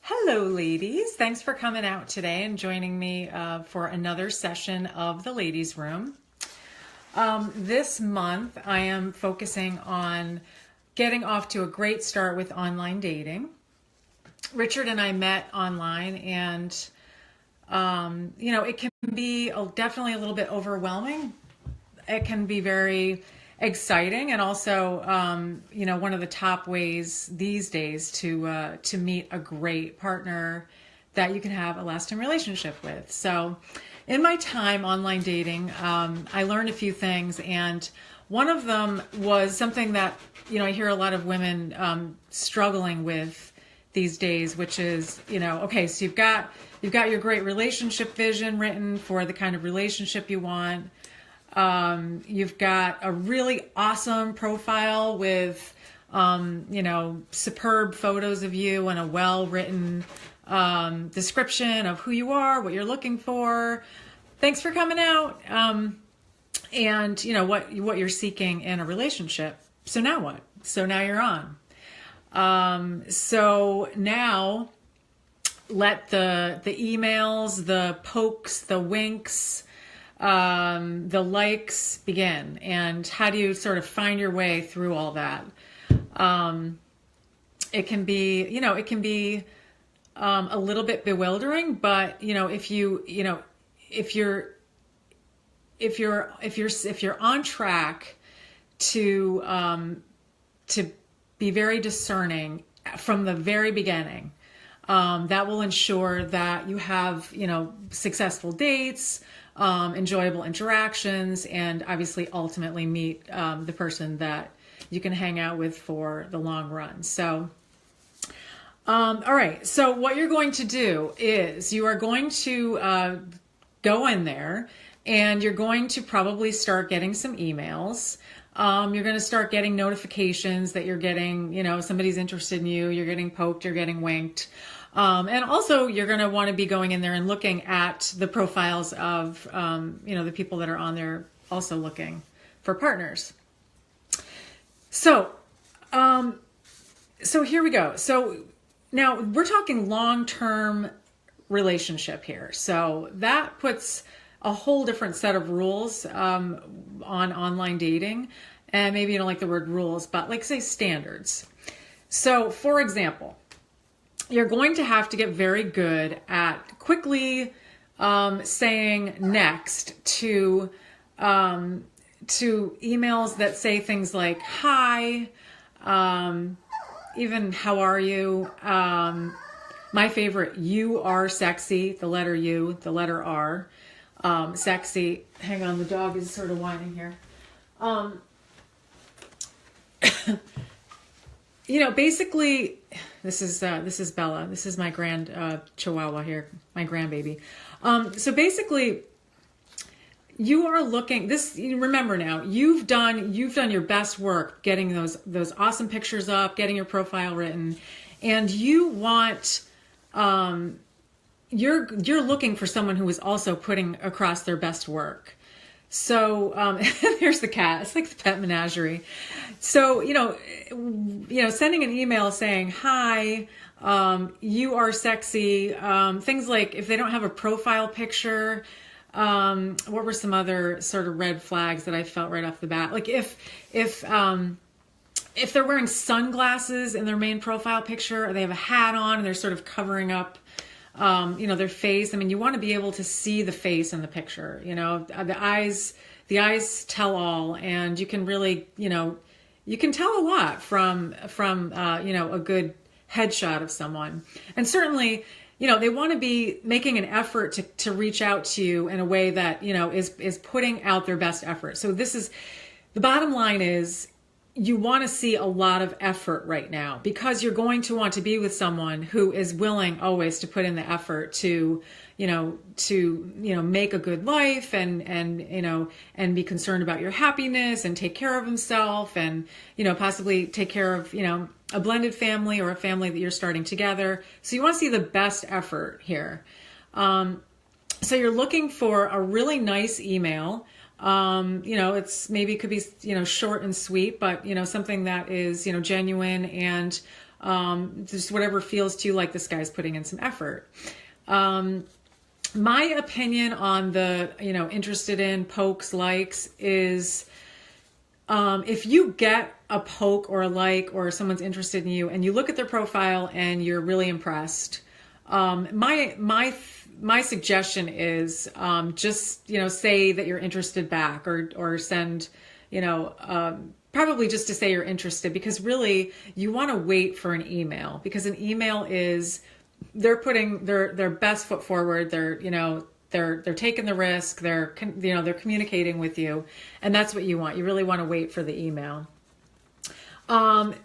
Hello, ladies. Thanks for coming out today and joining me for another session of the Ladies Room. This month, I am focusing on getting off to a great start with online dating. Richard and I met online, and it can be definitely a little bit overwhelming. It can be very exciting, and also one of the top ways these days to meet a great partner that you can have a lasting relationship with. So in my time online dating, I learned a few things, and one of them was something that I hear a lot of women struggling with these days, which is okay, so you've got your great relationship vision written for the kind of relationship you want. You've got a really awesome profile with, superb photos of you and a well-written description of who you are, what you're looking for. Thanks for coming out. And what you're seeking in a relationship. So now what? So now you're on. So now let the emails, the pokes, the winks, the likes begin. And how do you sort of find your way through all that? It can be a little bit bewildering, but if you're on track to be very discerning from the very beginning, that will ensure that you have successful dates, enjoyable interactions, and obviously ultimately meet the person that you can hang out with for the long run. So, all right. So what you're going to do is you are going to go in there, and you're going to probably start getting some emails. You're going to start getting notifications that you're getting, somebody's interested in you, you're getting poked, you're getting winked. And also you're going to want to be going in there and looking at the profiles of, the people that are on there also looking for partners. So here we go. So now we're talking long-term relationship here. So that puts a whole different set of rules, on online dating. And maybe you don't like the word rules, but like say standards. So for example, you're going to have to get very good at quickly saying next to emails that say things like hi, even how are you. My favorite, you are sexy, the letter U, the letter R, sexy. Hang on, the dog is sort of whining here. Basically, this is Bella. This is my grand Chihuahua here, my grandbaby. So basically, you are looking. Remember now, you've done your best work getting those awesome pictures up, getting your profile written, and you want. You're looking for someone who is also putting across their best work. So there's the cat. It's like the pet menagerie. So sending an email saying hi, you are sexy. Things like if they don't have a profile picture. What were some other sort of red flags that I felt right off the bat? Like if they're wearing sunglasses in their main profile picture, or they have a hat on and they're sort of covering up their face. I mean, you want to be able to see the face in the picture, the eyes tell all, and you can really, you can tell a lot from a good headshot of someone. And certainly, they want to be making an effort to reach out to you in a way that, is putting out their best effort. So the bottom line is, you want to see a lot of effort right now, because you're going to want to be with someone who is willing always to put in the effort to make a good life and be concerned about your happiness and take care of himself and, possibly take care of, a blended family or a family that you're starting together. So you want to see the best effort here. So you're looking for a really nice email. It could be, short and sweet, but, something that is, genuine and, just whatever feels to you like this guy's putting in some effort. My opinion on the, interested in, pokes, likes is, if you get a poke or a like, or someone's interested in you and you look at their profile and you're really impressed, my suggestion is, just, say that you're interested back, or send, probably just to say you're interested, because really you want to wait for an email, because an email is, they're putting their best foot forward. They're taking the risk. They're communicating with you, and that's what you want. You really want to wait for the email.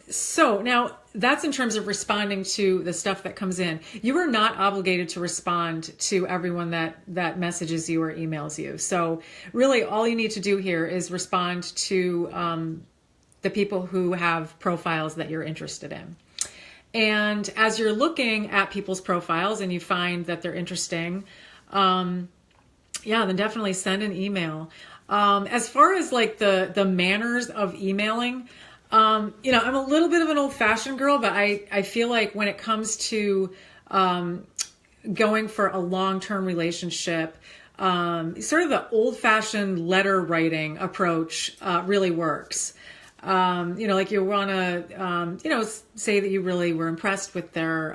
So now that's in terms of responding to the stuff that comes in. You are not obligated to respond to everyone that messages you or emails you. So really all you need to do here is respond to, the people who have profiles that you're interested in. And as you're looking at people's profiles and you find that they're interesting, then definitely send an email. As far as like the manners of emailing, I'm a little bit of an old-fashioned girl, but I feel like when it comes to going for a long-term relationship, sort of the old-fashioned letter writing approach really works. Like you want to, say that you really were impressed with their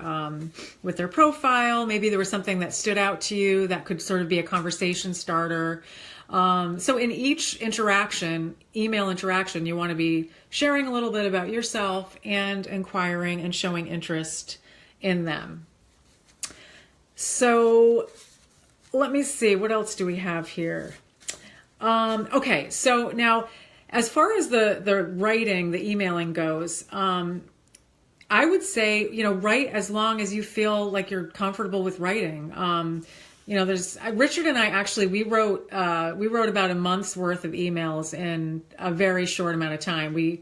profile. Maybe there was something that stood out to you that could sort of be a conversation starter. So in each email interaction, you want to be sharing a little bit about yourself and inquiring and showing interest in them. So let me see, what else do we have here? Okay, so now, as far as the writing, the emailing goes, I would say, write as long as you feel like you're comfortable with writing. Richard and I actually, we wrote about a month's worth of emails in a very short amount of time. We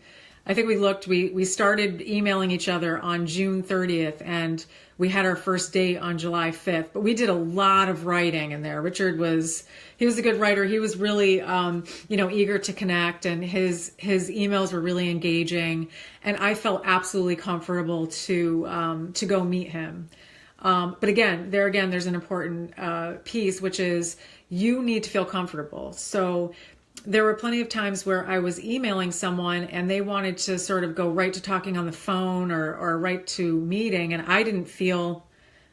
started emailing each other on June 30th and we had our first date on July 5th, but we did a lot of writing in there. Richard he was a good writer. He was really, eager to connect, and his emails were really engaging, and I felt absolutely comfortable to go meet him. But again, there's an important piece, which is you need to feel comfortable. So there were plenty of times where I was emailing someone and they wanted to sort of go right to talking on the phone or right to meeting, and I didn't feel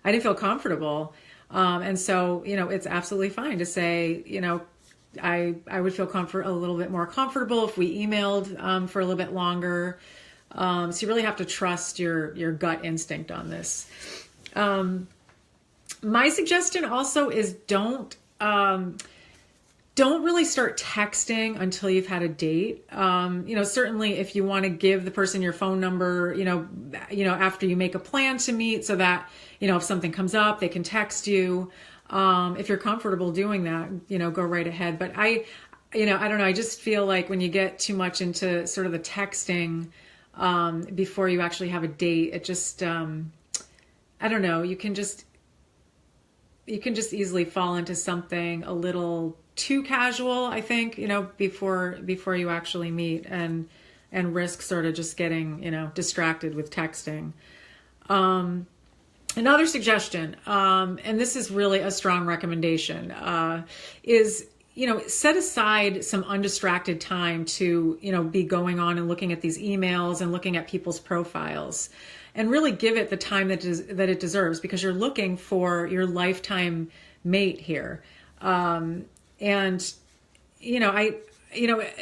comfortable. And so, it's absolutely fine to say, I would feel a little bit more comfortable if we emailed for a little bit longer. So you really have to trust your gut instinct on this. My suggestion also is don't really start texting until you've had a date. Certainly if you want to give the person your phone number, after you make a plan to meet, so that, if something comes up, they can text you. If you're comfortable doing that, go right ahead. But I don't know. I just feel like when you get too much into sort of the texting, before you actually have a date, it just, I don't know, you can just easily fall into something a little too casual, I think, before you actually meet, and risk sort of just getting, distracted with texting. Another suggestion, and this is really a strong recommendation, is, set aside some undistracted time to, be going on and looking at these emails and looking at people's profiles, and really give it the time that it deserves, because you're looking for your lifetime mate here. And,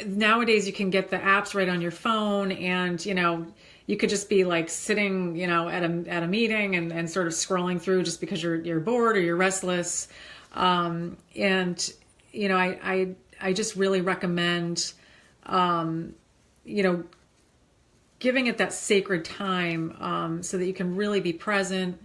nowadays you can get the apps right on your phone, and, you could just be like sitting, at a meeting and sort of scrolling through just because you're bored or you're restless. I just really recommend, giving it that sacred time, so that you can really be present.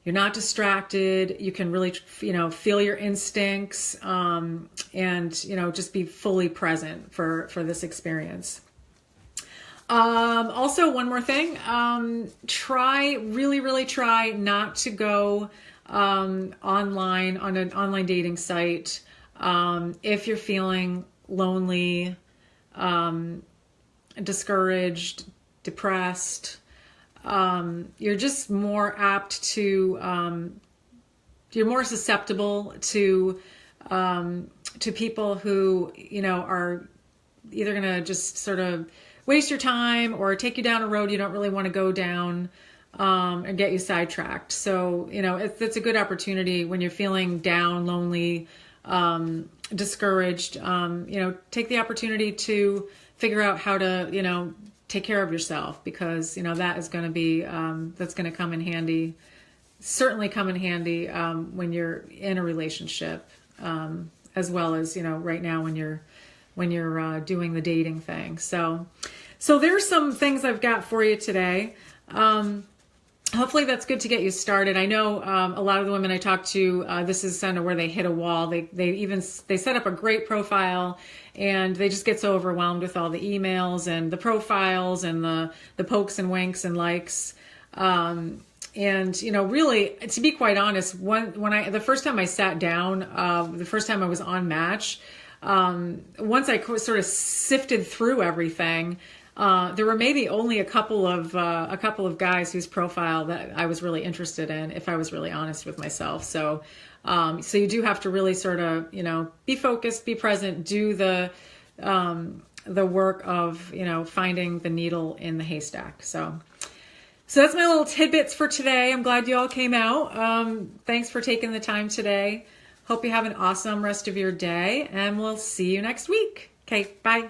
You're not distracted. You can really, feel your instincts, and, just be fully present for this experience. Also, one more thing, really try not to go, online on an online dating site, if you're feeling lonely, discouraged, depressed. you're just more apt to, you're more susceptible to people who, are either going to just sort of waste your time or take you down a road you don't really want to go down, and get you sidetracked. So, it's a good opportunity when you're feeling down, lonely, discouraged, take the opportunity to figure out how to, take care of yourself, because, that is going to be, that's going to come in handy, certainly come in handy, when you're in a relationship, as well as, right now when you're doing the dating thing. So there's some things I've got for you today. Hopefully that's good to get you started. I know a lot of the women I talk to, this is kind of where they hit a wall. They set up a great profile, and they just get so overwhelmed with all the emails and the profiles and the pokes and winks and likes. And really, to be quite honest, the first time I sat down, the first time I was on Match, once I sort of sifted through everything, there were maybe only a couple of guys whose profile that I was really interested in, if I was really honest with myself. So you do have to really sort of, be focused, be present, do the work of, finding the needle in the haystack. So that's my little tidbits for today. I'm glad you all came out. Thanks for taking the time today. Hope you have an awesome rest of your day, and we'll see you next week. Okay, bye.